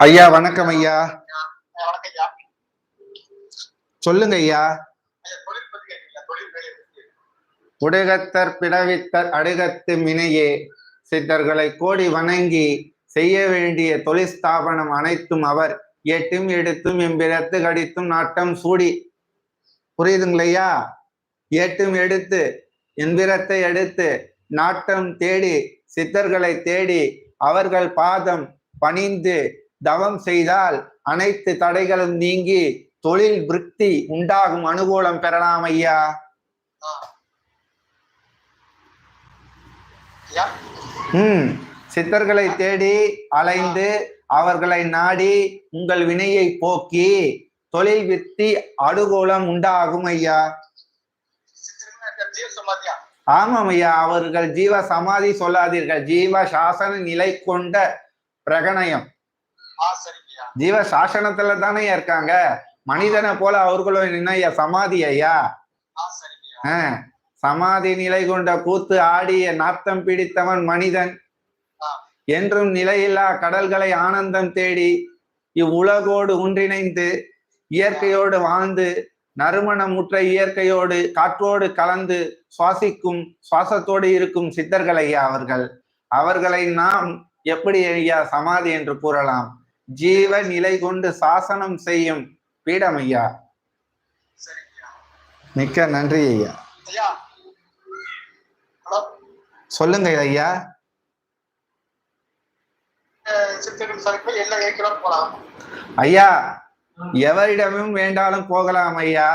ஐயா வணக்கம் ஐயா. சொல்லுங்க ஐயா. உடகத்தர் பிறவித்தர் அடுகத்து மினையே சித்தர்களை கோடி வணங்கி செய்ய வேண்டிய தொழிற்ஸ்தாபனம் அனைத்தும் அவர் எட்டும் எடுத்தும் எம்பிரத்து கடித்தும் நாட்டம் சூடி. புரியுதுங்களையா? ஏட்டும் எடுத்து எந்திரத்தை எடுத்து நாட்டம் தேடி சித்தர்களை தேடி அவர்கள் பாதம் பணிந்து தவம் செய்தால் அனைத்து தடைகளும் நீங்கி தொழில் விருத்தி உண்டாகும் அனுகூலம் பெறலாம் ஐயா. சித்தர்களை தேடி அலைந்து அவர்களை நாடி உங்கள் வினையை போக்கி தொழில் வித்தி அனுகூலம் உண்டாகும் ஐயா. ஆமாம் ஐயா, அவர்கள் ஜீவ சமாதி சொல்லாதீர்கள், ஜீவ சாசன நிலை கொண்ட பிரகணயம். ஜீவ சாசனத்துல தானே இருக்காங்க, மனிதனை போல அவர்களும் என்ன சமாதி ஐயா. சமாதி நிலை கொண்ட கூத்து ஆடிய நாத்தம் பிடித்தவன் மனிதன் என்றும் நிலையில்லா கடல்களை ஆனந்தம் தேடி இவ்வுலகோடு ஒன்றிணைந்து இயற்கையோடு வாழ்ந்து நறுமணமுற்ற இயற்கையோடு காற்றோடு கலந்து சுவாசிக்கும் சுவாசத்தோடு இருக்கும் சித்தர்கள் ஐயா அவர்களை நாம் எப்படி ஐயா சமாதி என்று கூறலாம்? ஜீவ நிலை கொண்டு சாசனம் செய்யும் பீடம் ஐயா. மிக்க நன்றி ஐயா. சொல்லுங்க ஐயா. ஐயா எவரிடமும் வேண்டாலும் போகலாம் ஐயா.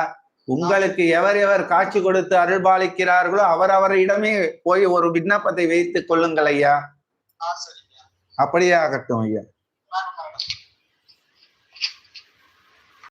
உங்களுக்கு எவர் காட்சி கொடுத்து அருள்பாலிக்கிறார்களோ அவரவரிடமே போய் ஒரு விண்ணப்பத்தை வைத்துக் கொள்ளுங்கள் ஐயா. அப்படியே ஆகட்டும் ஐயா.